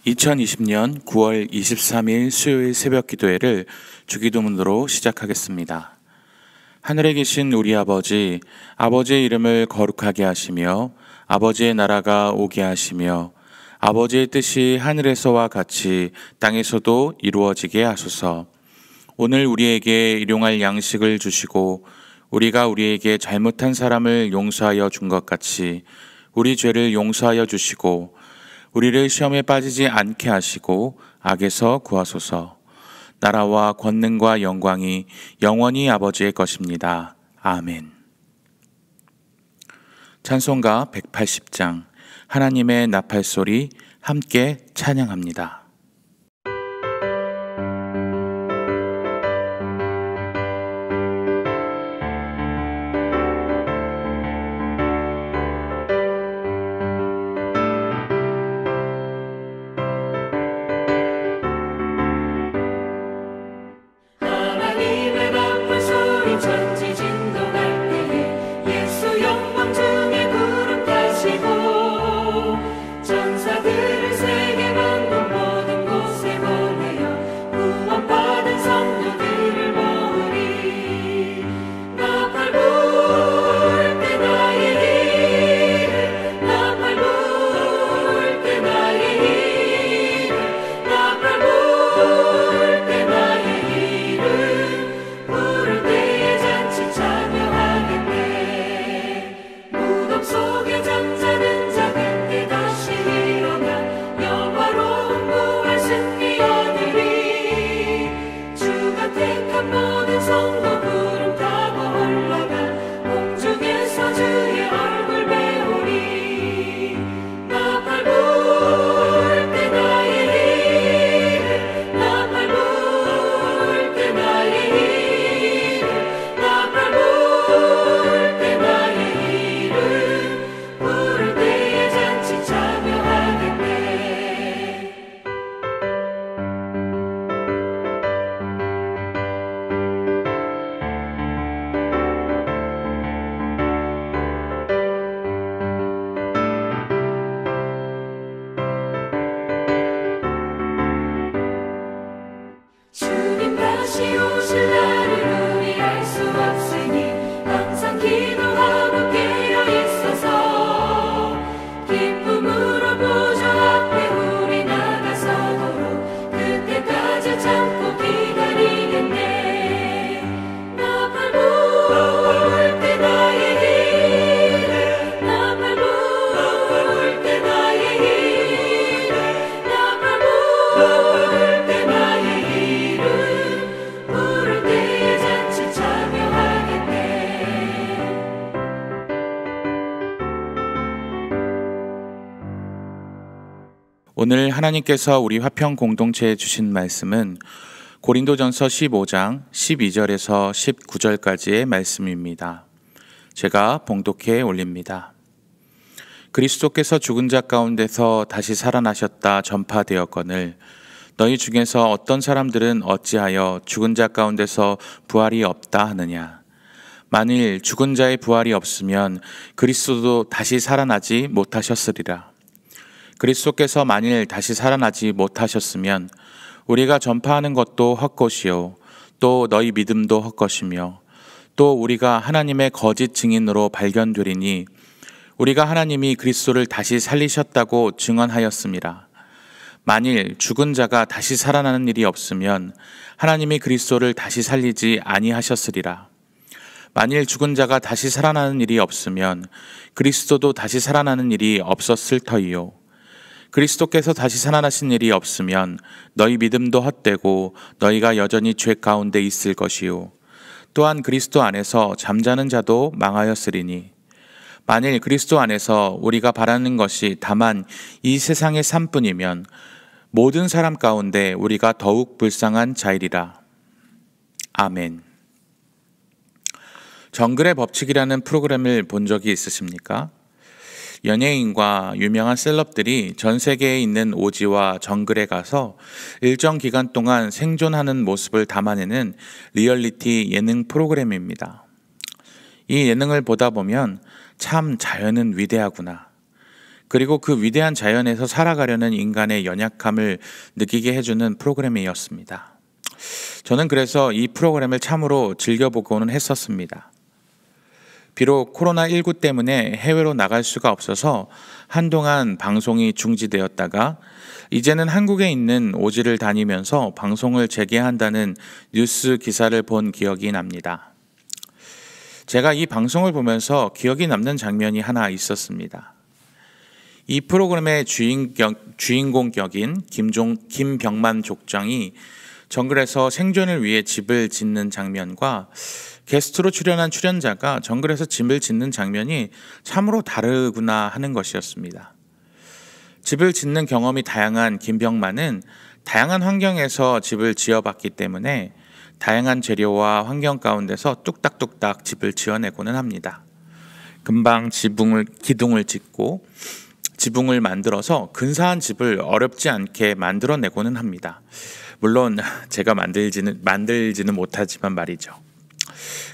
2020년 9월 23일 수요일 새벽 기도회를 주기도문으로 시작하겠습니다. 하늘에 계신 우리 아버지, 아버지의 이름을 거룩하게 하시며 아버지의 나라가 오게 하시며 아버지의 뜻이 하늘에서와 같이 땅에서도 이루어지게 하소서. 오늘 우리에게 일용할 양식을 주시고 우리가 우리에게 잘못한 사람을 용서하여 준 것 같이 우리 죄를 용서하여 주시고 우리를 시험에 빠지지 않게 하시고 악에서 구하소서. 나라와 권능과 영광이 영원히 아버지의 것입니다. 아멘. 찬송가 180장 하나님의 나팔소리 함께 찬양합니다. 오늘 하나님께서 우리 화평 공동체에 주신 말씀은 고린도전서 15장 12절에서 19절까지의 말씀입니다. 제가 봉독해 올립니다. 그리스도께서 죽은 자 가운데서 다시 살아나셨다 전파되었거늘 너희 중에서 어떤 사람들은 어찌하여 죽은 자 가운데서 부활이 없다 하느냐. 만일 죽은 자의 부활이 없으면 그리스도도 다시 살아나지 못하셨으리라. 그리스도께서 만일 다시 살아나지 못하셨으면 우리가 전파하는 것도 헛것이요 또 너희 믿음도 헛것이며 또 우리가 하나님의 거짓 증인으로 발견되리니 우리가 하나님이 그리스도를 다시 살리셨다고 증언하였음이라. 만일 죽은 자가 다시 살아나는 일이 없으면 하나님이 그리스도를 다시 살리지 아니하셨으리라. 만일 죽은 자가 다시 살아나는 일이 없으면 그리스도도 다시 살아나는 일이 없었을 터이요. 그리스도께서 다시 살아나신 일이 없으면 너희 믿음도 헛되고 너희가 여전히 죄 가운데 있을 것이요. 또한 그리스도 안에서 잠자는 자도 망하였으리니 만일 그리스도 안에서 우리가 바라는 것이 다만 이 세상의 삶뿐이면 모든 사람 가운데 우리가 더욱 불쌍한 자이리라. 아멘. 정글의 법칙이라는 프로그램을 본 적이 있으십니까? 연예인과 유명한 셀럽들이 전 세계에 있는 오지와 정글에 가서 일정 기간 동안 생존하는 모습을 담아내는 리얼리티 예능 프로그램입니다. 이 예능을 보다 보면 참 자연은 위대하구나. 그리고 그 위대한 자연에서 살아가려는 인간의 연약함을 느끼게 해주는 프로그램이었습니다. 저는 그래서 이 프로그램을 참으로 즐겨보고는 했었습니다. 비록 코로나19 때문에 해외로 나갈 수가 없어서 한동안 방송이 중지되었다가 이제는 한국에 있는 오지를 다니면서 방송을 재개한다는 뉴스 기사를 본 기억이 납니다. 제가 이 방송을 보면서 기억이 남는 장면이 하나 있었습니다. 이 프로그램의 주인공 격인 김병만 족장이 정글에서 생존을 위해 집을 짓는 장면과 게스트로 출연한 출연자가 정글에서 집을 짓는 장면이 참으로 다르구나 하는 것이었습니다. 집을 짓는 경험이 다양한 김병만은 다양한 환경에서 집을 지어봤기 때문에 다양한 재료와 환경 가운데서 뚝딱뚝딱 집을 지어내고는 합니다. 금방 기둥을 짓고 지붕을 만들어서 근사한 집을 어렵지 않게 만들어내고는 합니다. 물론 제가 만들지는 못하지만 말이죠.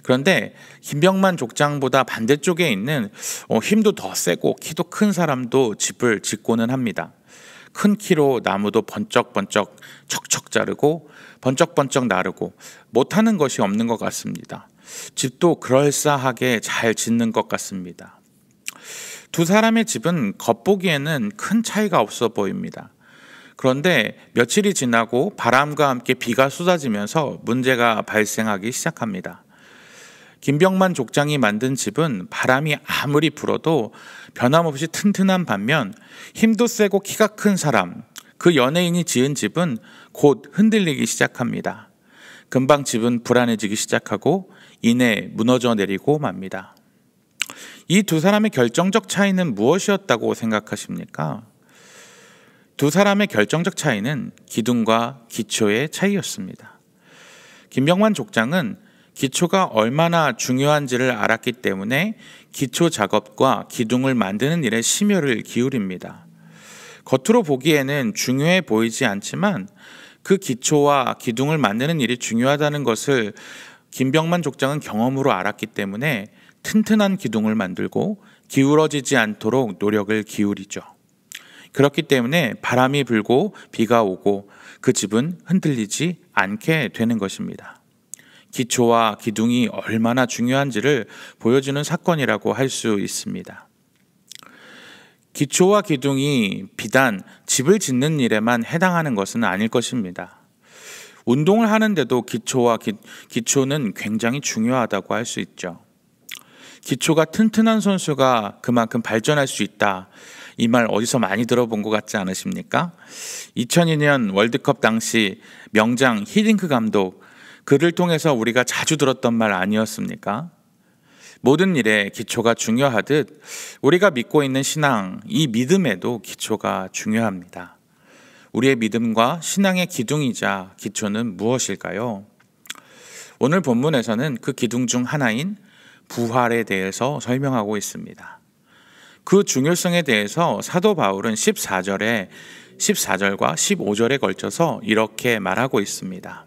그런데 김병만 족장보다 반대쪽에 있는 힘도 더 세고 키도 큰 사람도 집을 짓고는 합니다. 큰 키로 나무도 번쩍번쩍 척척 자르고 번쩍번쩍 나르고 못하는 것이 없는 것 같습니다. 집도 그럴싸하게 잘 짓는 것 같습니다. 두 사람의 집은 겉보기에는 큰 차이가 없어 보입니다. 그런데 며칠이 지나고 바람과 함께 비가 쏟아지면서 문제가 발생하기 시작합니다. 김병만 족장이 만든 집은 바람이 아무리 불어도 변함없이 튼튼한 반면 힘도 세고 키가 큰 사람, 그 연예인이 지은 집은 곧 흔들리기 시작합니다. 금방 집은 불안해지기 시작하고 이내 무너져 내리고 맙니다. 이 두 사람의 결정적 차이는 무엇이었다고 생각하십니까? 두 사람의 결정적 차이는 기둥과 기초의 차이였습니다. 김병만 족장은 기초가 얼마나 중요한지를 알았기 때문에 기초 작업과 기둥을 만드는 일에 심혈을 기울입니다. 겉으로 보기에는 중요해 보이지 않지만 그 기초와 기둥을 만드는 일이 중요하다는 것을 김병만 족장은 경험으로 알았기 때문에 튼튼한 기둥을 만들고 기울어지지 않도록 노력을 기울이죠. 그렇기 때문에 바람이 불고 비가 오고 그 집은 흔들리지 않게 되는 것입니다. 기초와 기둥이 얼마나 중요한지를 보여주는 사건이라고 할 수 있습니다. 기초와 기둥이 비단 집을 짓는 일에만 해당하는 것은 아닐 것입니다. 운동을 하는데도 기초는 굉장히 중요하다고 할 수 있죠. 기초가 튼튼한 선수가 그만큼 발전할 수 있다. 이 말 어디서 많이 들어본 것 같지 않으십니까? 2002년 월드컵 당시 명장 히딩크 감독, 그를 통해서 우리가 자주 들었던 말 아니었습니까? 모든 일에 기초가 중요하듯 우리가 믿고 있는 신앙, 이 믿음에도 기초가 중요합니다. 우리의 믿음과 신앙의 기둥이자 기초는 무엇일까요? 오늘 본문에서는 그 기둥 중 하나인 부활에 대해서 설명하고 있습니다. 그 중요성에 대해서 사도 바울은 14절과 15절에 걸쳐서 이렇게 말하고 있습니다.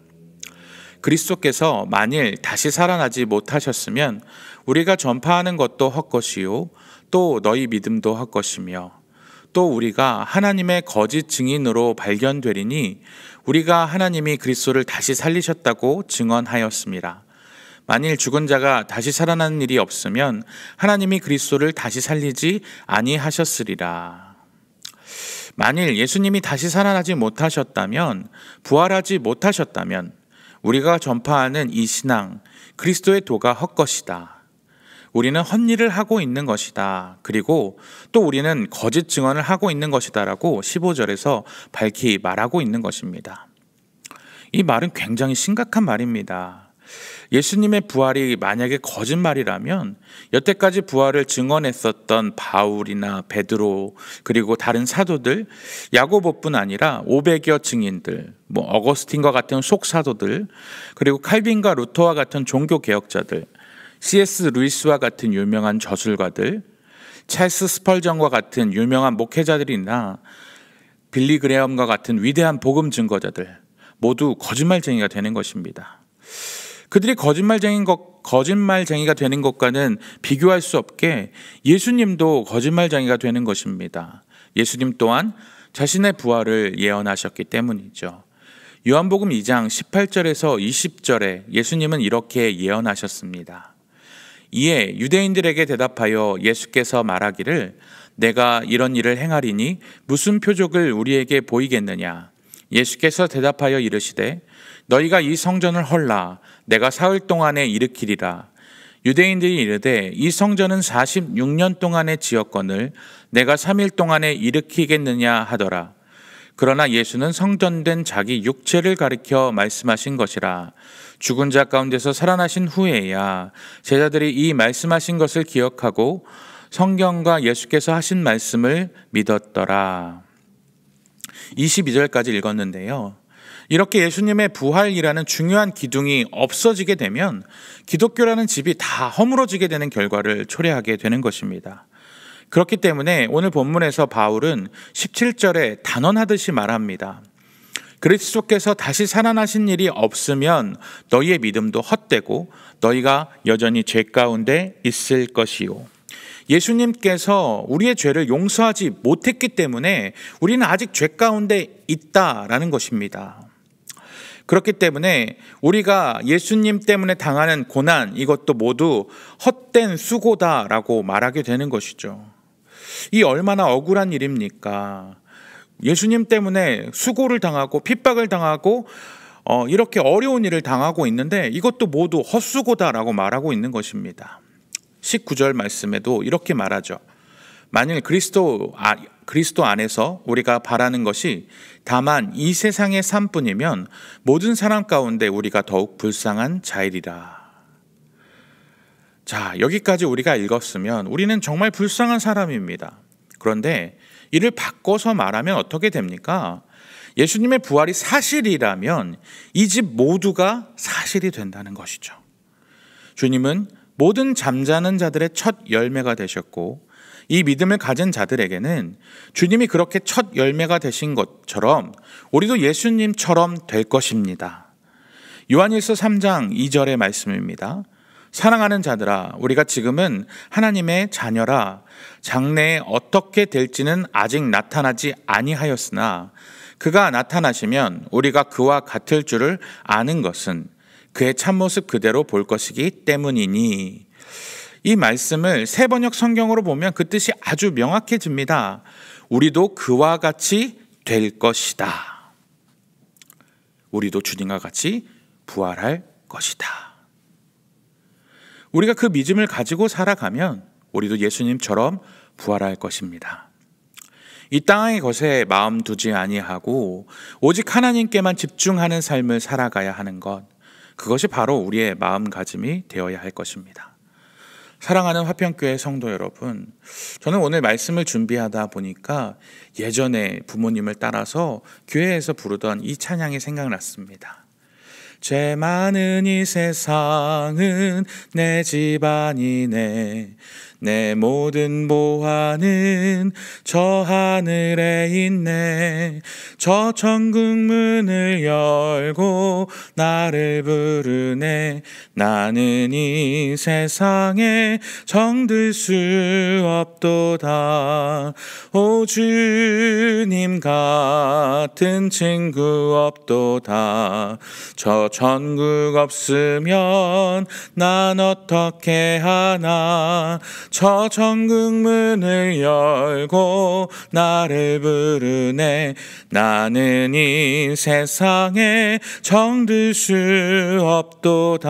그리스도께서 만일 다시 살아나지 못하셨으면 우리가 전파하는 것도 헛것이요 또 너희 믿음도 헛것이며 또 우리가 하나님의 거짓 증인으로 발견되리니 우리가 하나님이 그리스도를 다시 살리셨다고 증언하였습니다. 만일 죽은 자가 다시 살아나는 일이 없으면 하나님이 그리스도를 다시 살리지 아니하셨으리라. 만일 예수님이 다시 살아나지 못하셨다면, 부활하지 못하셨다면 우리가 전파하는 이 신앙, 그리스도의 도가 헛것이다. 우리는 헛일을 하고 있는 것이다. 그리고 또 우리는 거짓 증언을 하고 있는 것이다 라고 15절에서 밝히 말하고 있는 것입니다. 이 말은 굉장히 심각한 말입니다. 예수님의 부활이 만약에 거짓말이라면 여태까지 부활을 증언했었던 바울이나 베드로 그리고 다른 사도들, 야고보뿐 아니라 500여 증인들, 어거스틴과 같은 속사도들, 그리고 칼빈과 루터와 같은 종교개혁자들, C.S. 루이스와 같은 유명한 저술가들, 찰스 스펄전과 같은 유명한 목회자들이나 빌리 그레엄과 같은 위대한 복음 증거자들 모두 거짓말쟁이가 되는 것입니다. 그들이 거짓말쟁이가 되는 것과는 비교할 수 없게 예수님도 거짓말쟁이가 되는 것입니다. 예수님 또한 자신의 부활을 예언하셨기 때문이죠. 요한복음 2장 18절에서 20절에 예수님은 이렇게 예언하셨습니다. 이에 유대인들에게 대답하여 예수께서 말하기를 내가 이런 일을 행하리니 무슨 표적을 우리에게 보이겠느냐. 예수께서 대답하여 이르시되 너희가 이 성전을 헐라 내가 사흘 동안에 일으키리라. 유대인들이 이르되 이 성전은 46년 동안에 지었거늘 내가 3일 동안에 일으키겠느냐 하더라. 그러나 예수는 성전된 자기 육체를 가리켜 말씀하신 것이라. 죽은 자 가운데서 살아나신 후에야 제자들이 이 말씀하신 것을 기억하고 성경과 예수께서 하신 말씀을 믿었더라. 22절까지 읽었는데요. 이렇게 예수님의 부활이라는 중요한 기둥이 없어지게 되면 기독교라는 집이 다 허물어지게 되는 결과를 초래하게 되는 것입니다. 그렇기 때문에 오늘 본문에서 바울은 17절에 단언하듯이 말합니다. 그리스도께서 다시 살아나신 일이 없으면 너희의 믿음도 헛되고 너희가 여전히 죄 가운데 있을 것이요. 예수님께서 우리의 죄를 용서하지 못했기 때문에 우리는 아직 죄 가운데 있다라는 것입니다. 그렇기 때문에 우리가 예수님 때문에 당하는 고난, 이것도 모두 헛된 수고다라고 말하게 되는 것이죠. 이 얼마나 억울한 일입니까? 예수님 때문에 수고를 당하고 핍박을 당하고 이렇게 어려운 일을 당하고 있는데 이것도 모두 헛수고다라고 말하고 있는 것입니다. 19절 말씀에도 이렇게 말하죠. 만일 그리스도 안에서 우리가 바라는 것이 다만 이 세상의 삶뿐이면 모든 사람 가운데 우리가 더욱 불쌍한 자이리라. 자, 여기까지 우리가 읽었으면 우리는 정말 불쌍한 사람입니다. 그런데 이를 바꿔서 말하면 어떻게 됩니까? 예수님의 부활이 사실이라면 이 집 모두가 사실이 된다는 것이죠. 주님은 모든 잠자는 자들의 첫 열매가 되셨고 이 믿음을 가진 자들에게는 주님이 그렇게 첫 열매가 되신 것처럼 우리도 예수님처럼 될 것입니다. 요한일서 3장 2절의 말씀입니다. 사랑하는 자들아, 우리가 지금은 하나님의 자녀라. 장래에 어떻게 될지는 아직 나타나지 아니하였으나 그가 나타나시면 우리가 그와 같을 줄을 아는 것은 그의 참모습 그대로 볼 것이기 때문이니. 이 말씀을 세번역 성경으로 보면 그 뜻이 아주 명확해집니다. 우리도 그와 같이 될 것이다. 우리도 주님과 같이 부활할 것이다. 우리가 그 믿음을 가지고 살아가면 우리도 예수님처럼 부활할 것입니다. 이 땅의 것에 마음 두지 아니하고 오직 하나님께만 집중하는 삶을 살아가야 하는 것, 그것이 바로 우리의 마음가짐이 되어야 할 것입니다. 사랑하는 화평교회 성도 여러분, 저는 오늘 말씀을 준비하다 보니까 예전에 부모님을 따라서 교회에서 부르던 이 찬양이 생각났습니다. 죄 많은 이 세상은 내 집안이네. 내 모든 보화는 저 하늘에 있네. 저 천국 문을 열고 나를 부르네. 나는 이 세상에 정들 수 없도다. 오 주님 같은 친구 없도다. 저 천국 없으면 난 어떻게 하나. 저 천국 문을 열고 나를 부르네. 나는 이 세상에 정들 수 없도다.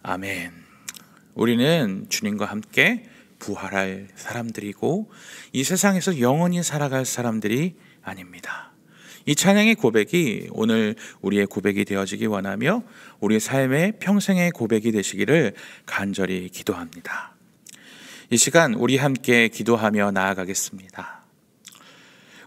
아멘. 우리는 주님과 함께 부활할 사람들이고 이 세상에서 영원히 살아갈 사람들이 아닙니다. 이 찬양의 고백이 오늘 우리의 고백이 되어지기 원하며 우리의 삶의 평생의 고백이 되시기를 간절히 기도합니다. 이 시간 우리 함께 기도하며 나아가겠습니다.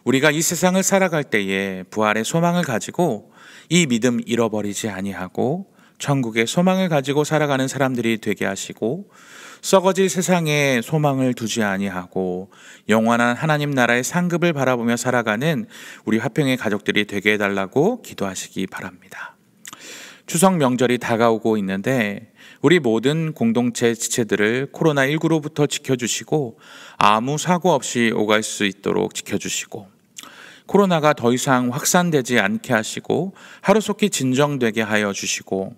우리가 이 세상을 살아갈 때에 부활의 소망을 가지고 이 믿음 잃어버리지 아니하고 천국의 소망을 가지고 살아가는 사람들이 되게 하시고 썩어질 세상에 소망을 두지 아니하고 영원한 하나님 나라의 상급을 바라보며 살아가는 우리 화평의 가족들이 되게 해달라고 기도하시기 바랍니다. 추석 명절이 다가오고 있는데 우리 모든 공동체 지체들을 코로나19로부터 지켜주시고 아무 사고 없이 오갈 수 있도록 지켜주시고 코로나가 더 이상 확산되지 않게 하시고 하루속히 진정되게 하여 주시고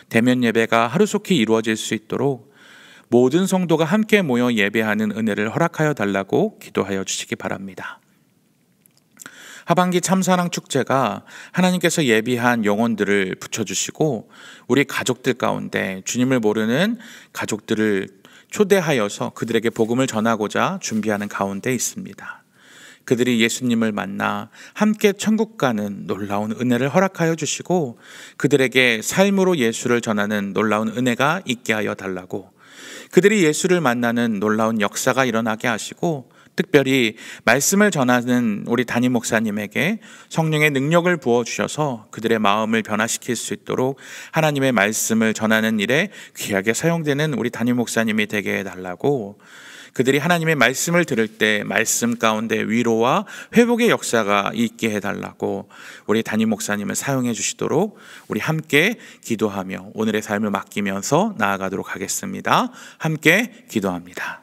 대면 예배가 하루속히 이루어질 수 있도록 모든 성도가 함께 모여 예배하는 은혜를 허락하여 달라고 기도하여 주시기 바랍니다. 하반기 참사랑 축제가 하나님께서 예비한 영혼들을 붙여주시고 우리 가족들 가운데 주님을 모르는 가족들을 초대하여서 그들에게 복음을 전하고자 준비하는 가운데 있습니다. 그들이 예수님을 만나 함께 천국 가는 놀라운 은혜를 허락하여 주시고 그들에게 삶으로 예수를 전하는 놀라운 은혜가 있게 하여 달라고, 그들이 예수를 만나는 놀라운 역사가 일어나게 하시고 특별히 말씀을 전하는 우리 담임 목사님에게 성령의 능력을 부어주셔서 그들의 마음을 변화시킬 수 있도록 하나님의 말씀을 전하는 일에 귀하게 사용되는 우리 담임 목사님이 되게 해달라고, 그들이 하나님의 말씀을 들을 때 말씀 가운데 위로와 회복의 역사가 있게 해달라고 우리 담임 목사님을 사용해 주시도록 우리 함께 기도하며 오늘의 삶을 맡기면서 나아가도록 하겠습니다. 함께 기도합니다.